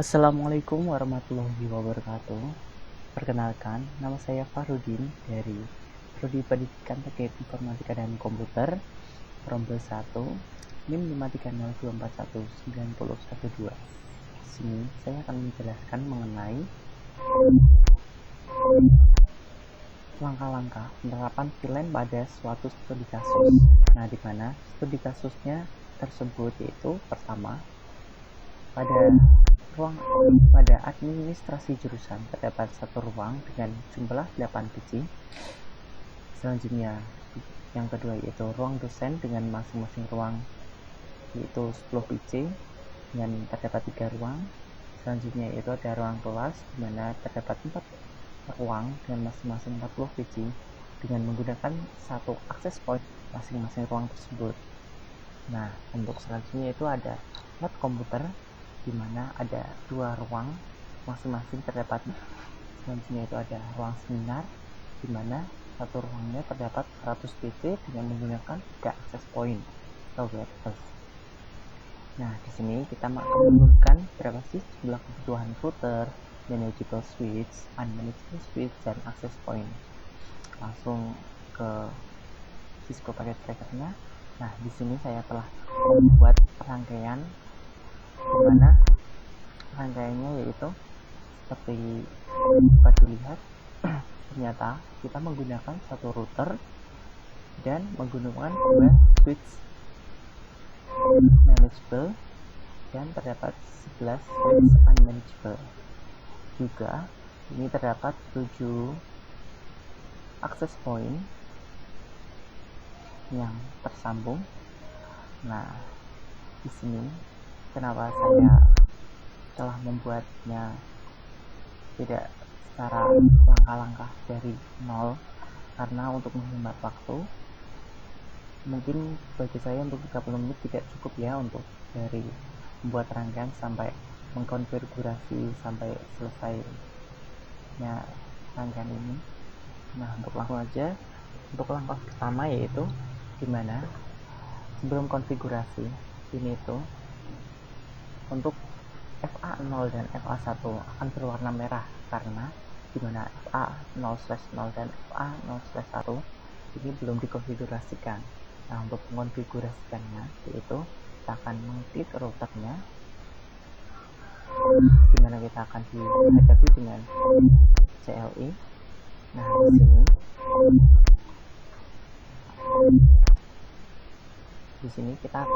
Assalamualaikum warahmatullahi wabarakatuh. Perkenalkan, nama saya Farudin dari Prodi Pendidikan Terkait Informatika dan Komputer, Rombel 1, NIM 530241912. Di sini saya akan menjelaskan mengenai langkah-langkah penerapan VLAN pada suatu studi kasus. Nah, di mana studi kasusnya tersebut yaitu pertama, pada administrasi jurusan terdapat satu ruang dengan jumlah 8 biji. Selanjutnya yang kedua yaitu ruang dosen dengan masing-masing ruang yaitu 10 biji dengan terdapat 3 ruang. Selanjutnya yaitu ada ruang kelas di mana terdapat 4 ruang dengan masing-masing 40 biji dengan menggunakan satu akses point masing-masing ruang tersebut. Nah, untuk selanjutnya itu ada lab komputer di mana ada 2 ruang masing-masing terdapat. Selanjutnya itu ada ruang seminar di mana satu ruangnya terdapat 100 PC dengan menggunakan 3 access point atau wireless. Nah, di sini kita akan menentukan berapa sih jumlah kebutuhan router, manageable switch, unmanageable switch, dan access point. Langsung ke Cisco Packet Trackernya. Nah, di sini saya telah membuat rangkaian di mana rangkaiannya yaitu seperti dapat dilihat. Ternyata kita menggunakan satu router dan menggunakan 2 switch manageable dan terdapat 11 switch unmanageable. Juga ini terdapat 7 access point yang tersambung. Nah, di sini kenapa saya telah membuatnya tidak secara langkah-langkah dari nol, karena untuk menghemat waktu. Mungkin bagi saya untuk 30 menit tidak cukup ya untuk dari membuat rangkaian sampai mengkonfigurasi sampai selesainya rangkaian ini. Nah, untuk langsung aja untuk langkah pertama yaitu dimana sebelum konfigurasi ini itu untuk FA0 dan FA1 akan berwarna merah karena dimana FA0/0 dan FA0/1 ini belum dikonfigurasikan. Nah, untuk mengonfigurasikannya yaitu kita akan mengklik routernya dimana kita akan dihadapi dengan CLI. Nah, di sini kita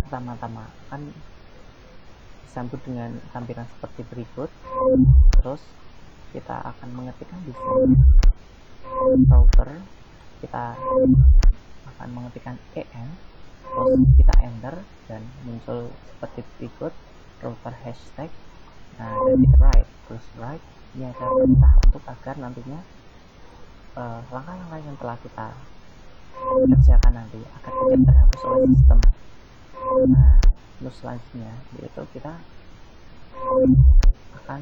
pertama-tama akan disambut dengan tampilan seperti berikut. Terus kita akan mengetikkan di sini router, kita akan mengetikkan EN, terus kita enter dan muncul seperti berikut router hashtag. Nah, dan kita right. Ini ada perintah untuk agar nantinya langkah-langkah yang telah kita kerjakan nanti agar tidak terhapus oleh sistem. Nah, terus selanjutnya yaitu kita akan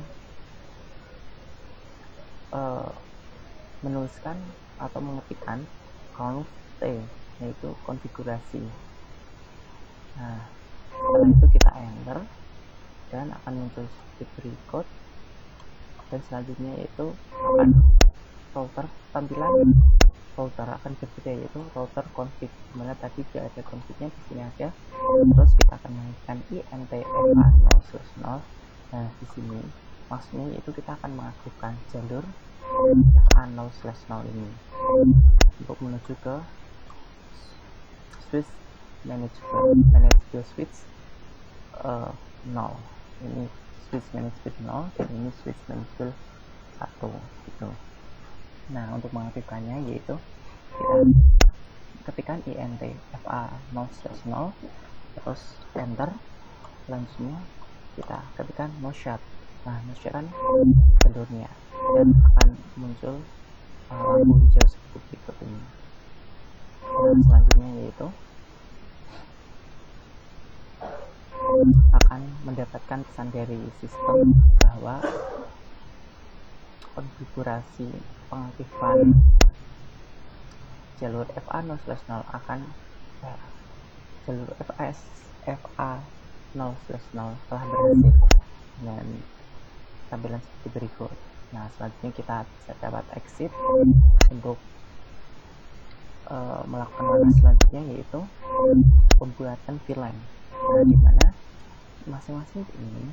menuliskan atau mengetikkan conf t yaitu konfigurasi. Nah, setelah itu kita enter dan akan muncul seperti berikut. Dan selanjutnya yaitu akan tampilan router akan berbeda yaitu router config, dimana tadi tidak ada confignya, di sini ada. Terus kita akan mengetikkan INTFA0/0. Nah, di sini maksudnya yaitu kita akan mengaktifkan jalur FA0/0 ini untuk menuju ke switch manageable switch 0. Ini switch manageable 0 dan ini switch manageable 1 gitu. Nah, untuk mengaktifkannya yaitu kita ketikkan INTFA0/0 terus enter. Selanjutnya kita ketikkan no shut. Nah, no shut kan jalurnya dan akan muncul lampu hijau seperti berikut ini. Nah, selanjutnya yaitu akan mendapatkan pesan dari sistem bahwa konfigurasi pengaktifan jalur FA0/0 akan jalur FA0/0 telah berhasil. dengan tampilan seperti berikut. Nah, selanjutnya kita bisa dapat exit untuk melakukan langkah selanjutnya, yaitu pembuatan VLAN. Nah, di mana masing-masing ini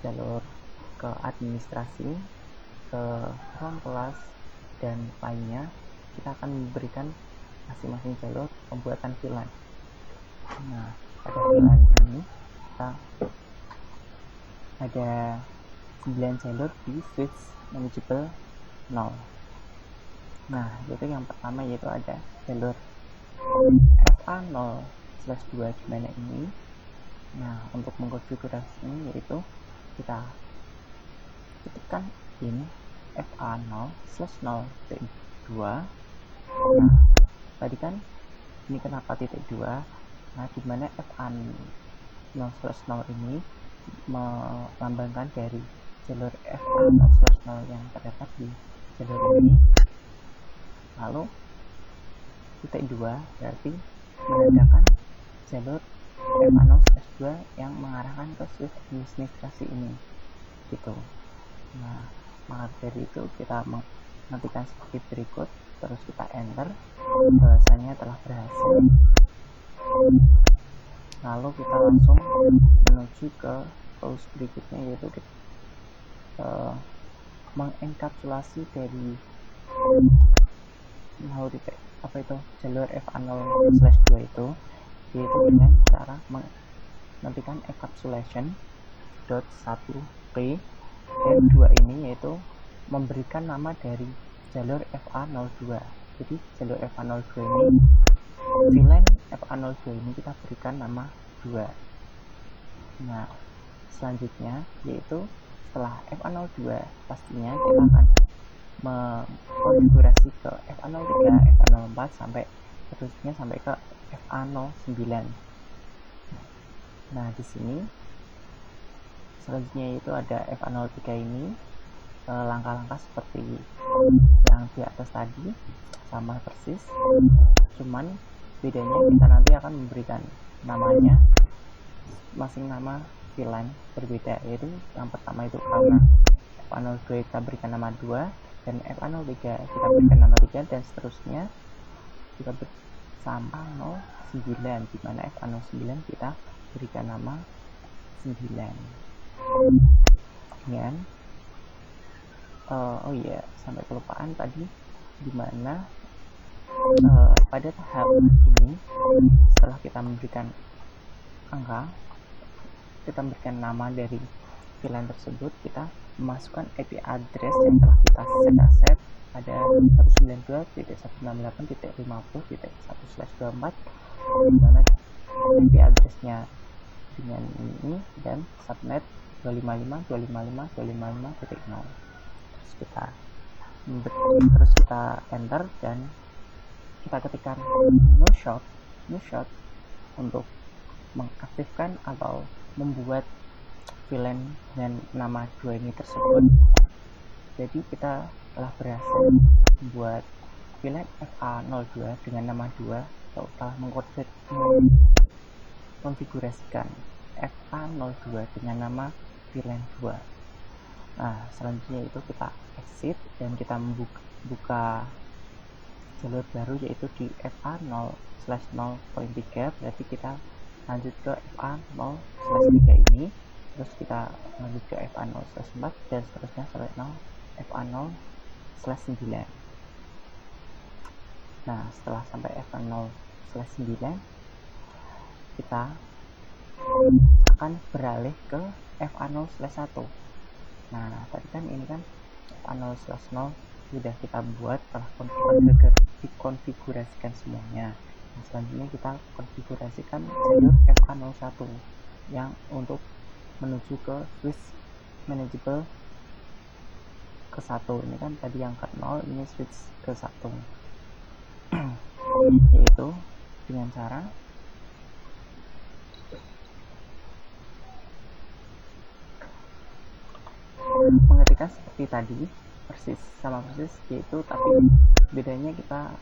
jalur ke administrasi, ke ruang kelas, dan lainnya, kita akan memberikan masing-masing jalur pembuatan VLAN. Nah, pada VLAN ini kita ada 9 jalur di switch manageable 0. Nah, yaitu yang pertama yaitu ada jalur FA0/2 di mana ini. Nah, untuk mengkonfigurasi ini yaitu kita ketikkan in FA0/0.2. Nah, tadi kan ini kenapa titik 2? Nah, di mana FA0/0 ini melambangkan dari jalur FA0/0 yang terdapat di jalur ini. Lalu titik 2 berarti menandakan jalur FA0/2 yang mengarahkan ke switch administrasi ini gitu. Nah, maka dari itu kita mengetikkan seperti berikut, terus kita enter, bahasanya telah berhasil. Lalu kita langsung menuju ke tools berikutnya, yaitu kita mengenkapsulasi dari jalur FA0/2 itu, yaitu dengan cara mengetikkan encapsulation.1p dan 2 ini, yaitu memberikan nama dari jalur FA02. Jadi jalur FA02 ini, VLAN FA02 ini kita berikan nama 2. Nah, selanjutnya yaitu setelah FA02 pastinya kita akan mengkonfigurasi ke FA03, FA04 sampai seterusnya sampai ke FA09. Nah, di sini selanjutnya itu ada FA03 ini, langkah-langkah seperti yang di atas tadi sama persis, cuman bedanya kita nanti akan memberikan namanya masing nama VLAN berbeda, yaitu yang pertama itu karena FA02 kita berikan nama 2 dan FA03 kita berikan nama 3 dan seterusnya kita sampai 09, dimana FA09 kita berikan nama 9. Kemudian oh iya, sampai kelupaan tadi, dimana pada tahap ini setelah kita memberikan angka, kita memberikan nama dari VLAN tersebut, kita memasukkan IP address yang telah kita set pada 192.168.50.1/24, dimana IP addressnya dengan ini dan subnet 255.255.255.0. Terus kita enter dan kita ketikkan no shot untuk mengaktifkan atau membuat VLAN dengan nama 2 ini tersebut. Jadi kita telah berhasil membuat VLAN FA02 dengan nama 2 atau telah mengkonfigurasikan FA02 dengan nama VLAN 2. Nah, selanjutnya itu kita exit dan kita membuka jalur baru, yaitu di FA0/0.3. berarti kita lanjut ke FA0/3 ini, terus kita lanjut ke FA0/4 dan seterusnya sampai FA0/9. Nah, setelah sampai FA0/9 kita akan beralih ke FA0/1. Nah, tadi kan ini kan FA0/0 sudah kita buat, telah dikonfigurasikan semuanya. Nah, selanjutnya kita konfigurasikan jalur FA01 yang untuk menuju ke switch manageable ke 1. Ini kan tadi yang ke 0, ini switch ke 1. Yaitu dengan cara mengetikkan seperti tadi, sama persis, yaitu tapi bedanya kita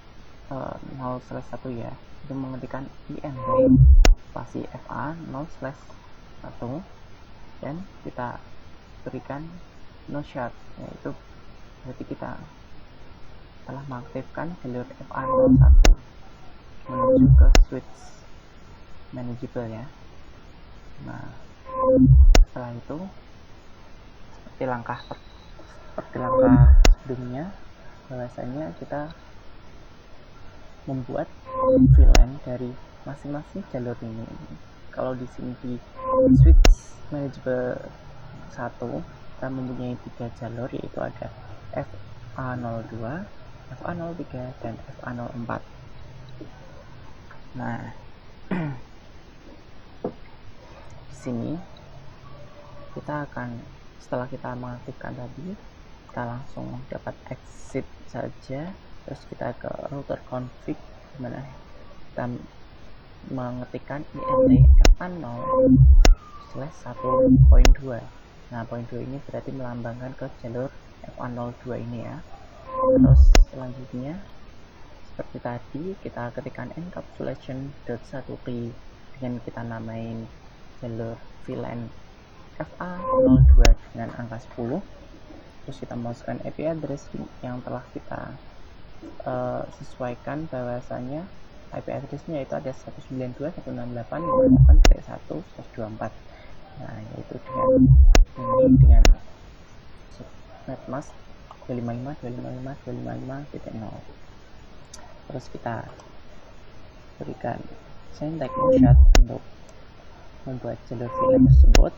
0/1 ya, itu mengetikkan INT spasi FA0/1 dan kita berikan no shut, yaitu berarti kita telah mengaktifkan jalur FA01 menuju ke switch manageable ya. Nah, setelah itu seperti langkah sebelumnya, bahwasanya kita membuat VLAN dari masing-masing jalur ini. Kalau di sini di switch manageable 1 kita mempunyai 3 jalur, yaitu ada FA02, FA03, dan FA04. Nah, di sini kita akan, setelah kita mengaktifkan tadi, kita langsung dapat exit saja, terus kita ke router config, dimana kita mengetikkan int FA0/1.2. Nah, poin 2 ini berarti melambangkan ke jalur FA02 ini ya. Terus selanjutnya seperti tadi, kita ketikkan encapsulation.1p dengan kita namain jalur VLAN FA02 dengan angka 10. Terus kita masukkan IP address yang telah kita sesuaikan, bahwasanya IP addressnya itu ada 192.168.1/24. Nah, yaitu dengan netmask 255.255.255.0. terus kita berikan syntax shut untuk membuat jalur VLAN tersebut,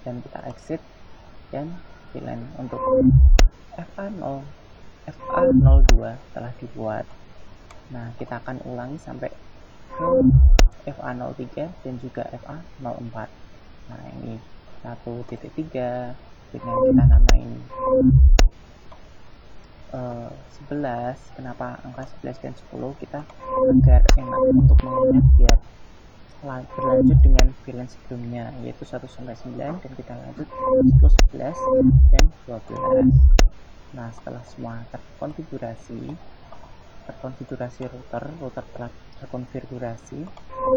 dan kita exit, dan VLAN untuk FA02 telah dibuat. Nah, kita akan ulangi sampai ke FA03 dan juga FA04. Nah, ini 1.3 dengan kita namain 11. Kenapa angka 11 dan 10? Kita agar enak untuk mengingat, biar berlanjut dengan VLAN sebelumnya, yaitu 1-9, dan kita lanjut 10, 11, dan 12. Nah, setelah semua terkonfigurasi router telah terkonfigurasi,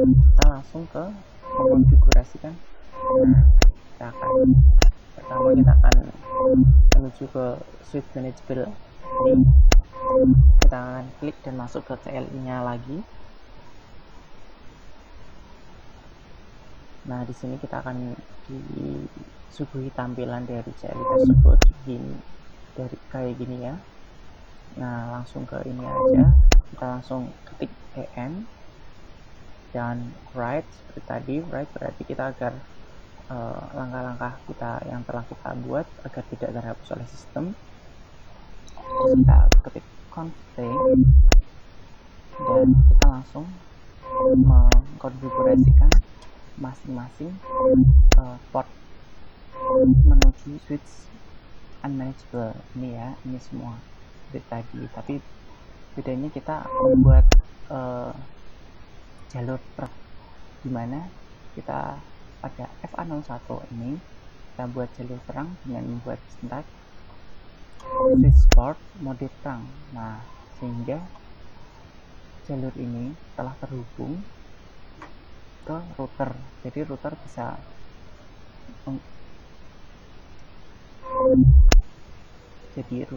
kita langsung ke mengkonfigurasikan. Pertama kita akan menuju ke switch manageable ini. Kita akan klik dan masuk ke CLI nya lagi. Nah, di sini kita akan disuguhi tampilan dari CLI tersebut dari kayak gini ya. Nah, langsung ke ini aja, kita langsung ketik en dan write seperti tadi. Write berarti kita agar langkah-langkah kita yang telah kita buat agar tidak terhapus oleh sistem. Terus kita ketik config dan kita langsung mengkonfigurasikan masing-masing port menuju switch unmanageable ini ya. Ini semua seperti tadi, tapi bedanya kita membuat jalur truk, dimana kita pada FA01 ini kita buat jalur terang dengan membuat syntax switch port mode terang. Nah, sehingga jalur ini telah terhubung ke router, jadi router bisa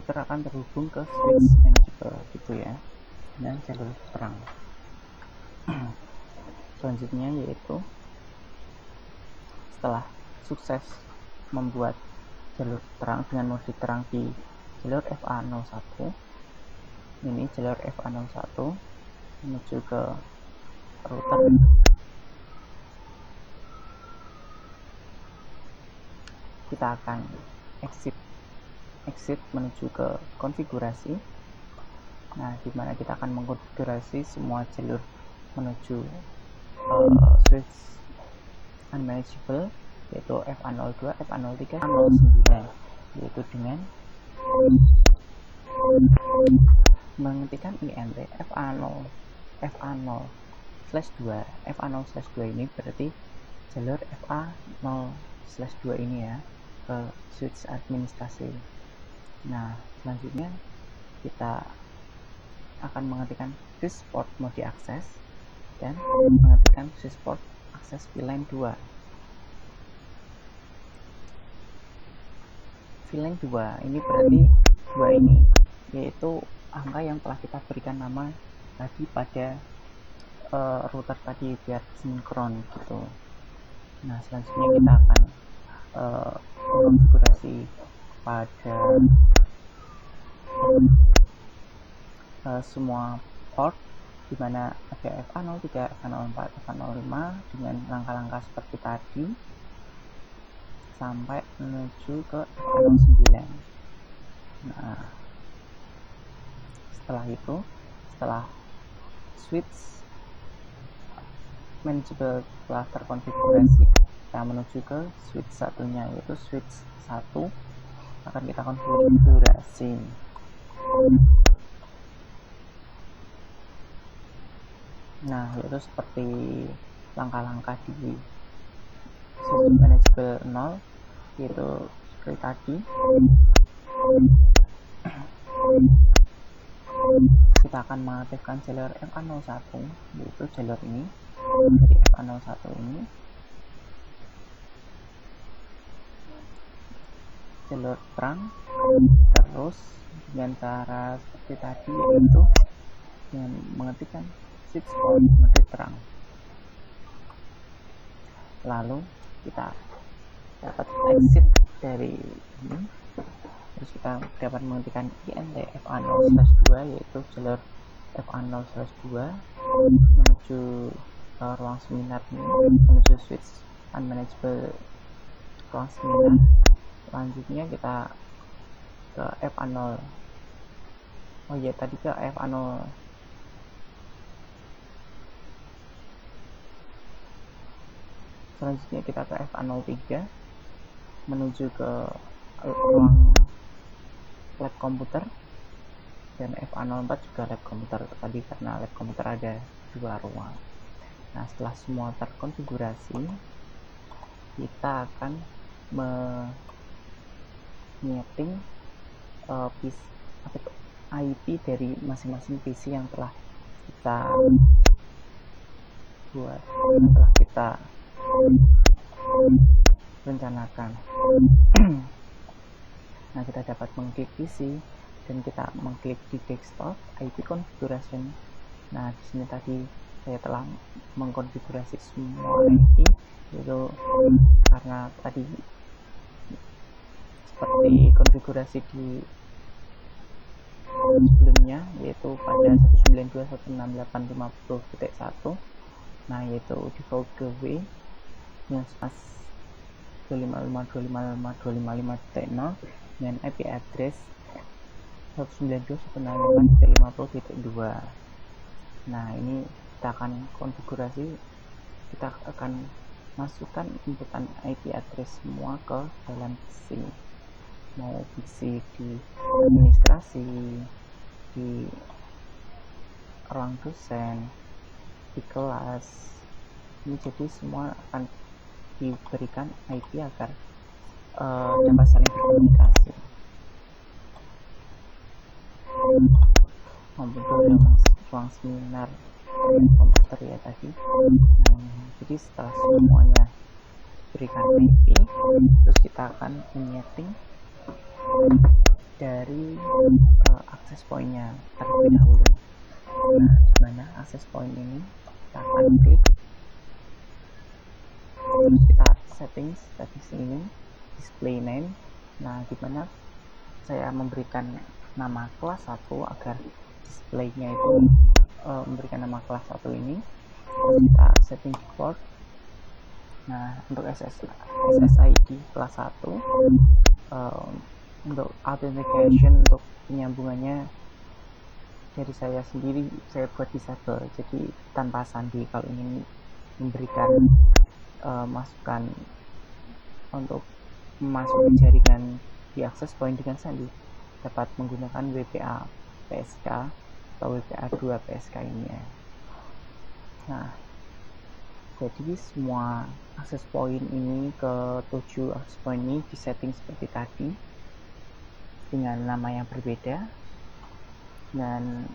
akan terhubung ke switch manageable gitu ya, dan jalur terang. Selanjutnya yaitu setelah sukses membuat jalur terang dengan mode terang di jalur FA01, ini jalur FA01 menuju ke router, kita akan exit menuju ke konfigurasi. Nah, dimana kita akan mengkonfigurasi semua jalur menuju switch unmanageable, yaitu FA02, FA03, FA09, yaitu dengan mengetikkan int FA0/2 ini berarti jalur FA0/2 ini ya, ke switch administrasi. Nah, selanjutnya kita akan mengetikkan sysport mode akses dan mengetikkan sysport akses VLAN 2. VLAN 2 ini berarti 2 ini, yaitu angka yang telah kita berikan nama tadi pada router tadi biar sinkron gitu. Nah, selanjutnya kita akan konfigurasi pada semua port, dimana ada FA03, FA04, FA05 dengan langkah-langkah seperti tadi sampai menuju ke FA09. Nah, setelah itu, setelah switch manageable telah terkonfigurasi, kita menuju ke switch satunya, yaitu switch 1 akan kita konfigurasi. Nah, yaitu seperti langkah-langkah di switch manageable 0, yaitu seperti tadi. Kita akan mengaktifkan jalur FA01, yaitu jalur ini. Dari FA01 ini jalur terang, terus dengan cara seperti tadi, yaitu dengan mengetikkan switch port mode terang. Lalu kita dapat exit dari ini, terus kita dapat mengetikkan INT FA0/2, yaitu jalur FA0/2 menuju ruang seminar ini, menuju switch unmanageable ruang seminar. Selanjutnya kita ke FA0, oh ya tadi ke FA0, selanjutnya kita ke FA03 menuju ke ruang lab komputer, dan FA04 juga lab komputer tadi karena lab komputer ada 2 ruang. Nah, setelah semua terkonfigurasi, kita akan menyeting IP dari masing-masing PC yang telah kita buat, yang telah kita rencanakan. Nah, kita dapat mengklik PC dan kita mengklik di desktop IP configuration. Nah, di sini tadi saya telah mengkonfigurasi semua IP, yaitu karena tadi seperti konfigurasi di sebelumnya, yaitu pada 192.168.50.1. Nah, yaitu default gateway yang 255.255.255.0 dengan IP address 192.168.50.2. Nah, ini kita akan konfigurasi, kita akan masukkan inputan IP address semua ke dalam PC, mau PC di administrasi, di ruang dosen, di kelas. Ini jadi semua akan diberikan IP agar dapat saling berkomunikasi. Membentuk ruang seminar komputer ya tadi. Jadi setelah semuanya berikan IP, terus kita akan menyeting dari akses pointnya terlebih dahulu. Nah, dimana akses point ini kita akan klik, terus kita settings tadi sini display name. Nah, dimana saya memberikan nama kelas 1 agar displaynya itu memberikan nama kelas 1 ini. Terus kita setting default. Nah, untuk SSID kelas 1, untuk authentication, untuk penyambungannya dari saya sendiri saya buat disable, jadi tanpa sandi. Kalau ingin memberikan masukan untuk memasuki jaringan di access point dengan sandi, dapat menggunakan WPA PSK atau WPA 2 PSK ini ya. Nah, jadi semua access point ini, ke 7 access point ini disetting seperti tadi dengan nama yang berbeda, dan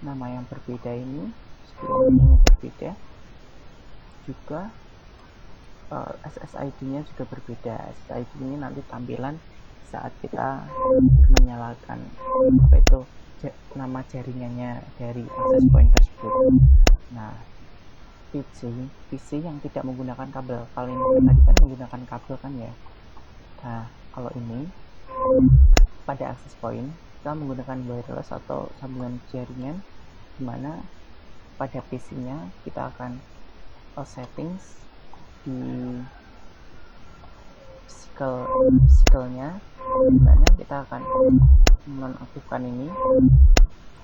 nama yang berbeda ini sebelumnya berbeda juga. SSID-nya juga berbeda. SSID ini nanti tampilan saat kita menyalakan nama jaringannya dari access point tersebut. Nah, PC yang tidak menggunakan kabel, kalau ini tadi kan menggunakan kabel kan ya. Nah, kalau ini pada access point kita menggunakan wireless atau sambungan jaringan, dimana pada PC-nya kita akan settings di physical-nya, dimana kita akan menonaktifkan ini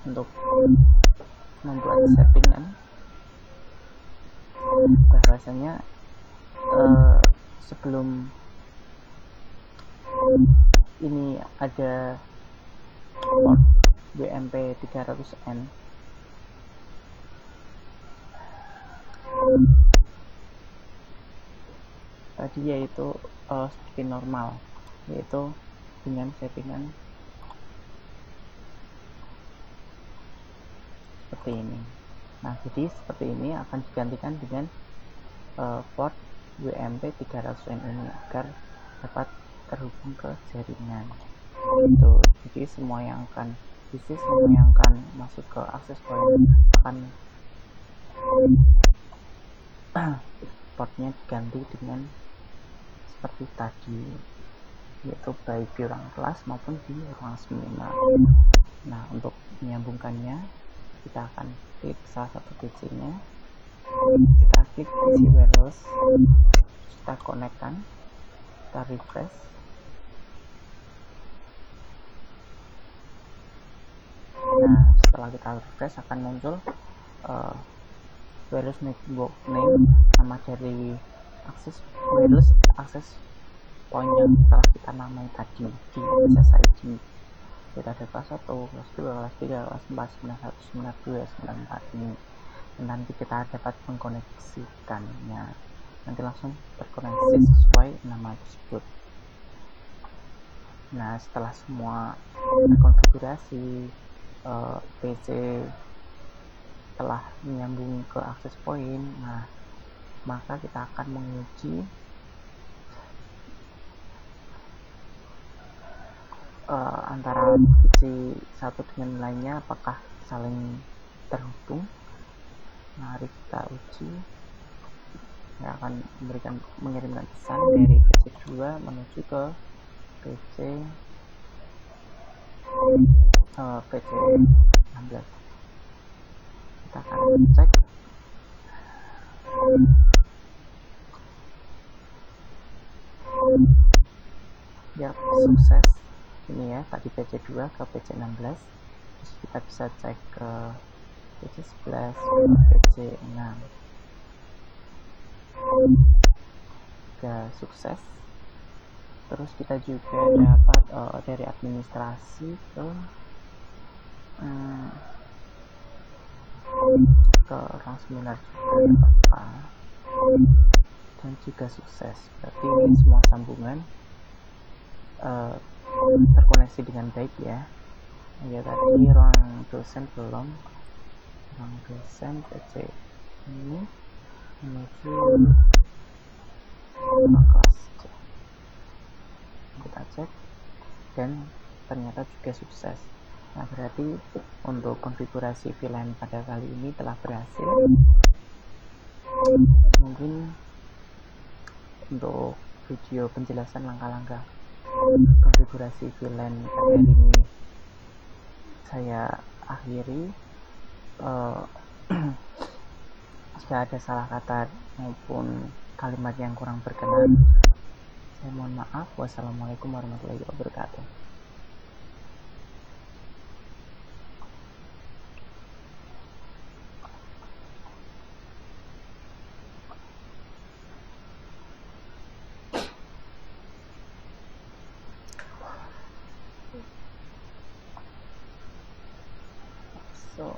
untuk membuat settingan bahwasanya sebelum ini ada port WMP 300N tadi, yaitu seperti normal, yaitu dengan settingan seperti ini. Nah, jadi seperti ini akan digantikan dengan port WMP 300N ini agar dapat terhubung ke jaringan. Gitu. Jadi semua yang akan masuk ke access point akan portnya diganti dengan seperti tadi, yaitu baik di ruang kelas maupun di ruang seminar. Nah, untuk menyambungkannya kita akan klik salah satu PC-nya, kita klik PC wireless, kita konekkan, kita refresh. Nah, setelah kita refresh akan muncul wireless network name, nama dari wireless access point yang telah kita namai tadi di SSID. Kita ada kelas 1, kelas 2, kelas 3, kelas 4, 91, 92, 94 ini. Dan nanti kita dapat mengkoneksikannya. Nanti langsung terkoneksi sesuai nama tersebut. Nah, setelah semua terkonfigurasi, PC telah menyambung ke access point, nah maka kita akan menguji antara PC satu dengan lainnya apakah saling terhubung. Mari kita uji. Saya akan mengirimkan pesan dari PC 2 menuju ke PC 16. Kita akan cek. Ya, sukses. Ini ya, tadi PC 2 ke PC 16. Terus kita bisa cek ke PC 11, PC 6. Sudah sukses. Terus kita juga dapat dari administrasi ke ruang seminar juga, dan juga sukses. Berarti ini semua sambungan terkoneksi dengan baik ya. Ya, tadi ruang dosen belum, ruang dosen PC ini menuju kelas. Kita cek dan ternyata juga sukses. Nah, berarti untuk konfigurasi VLAN pada kali ini telah berhasil. Mungkin untuk video penjelasan langkah-langkah konfigurasi VLAN pada hari ini saya akhiri. Jika ada salah kata maupun kalimat yang kurang berkenan, saya mohon maaf. Wassalamualaikum warahmatullahi wabarakatuh. So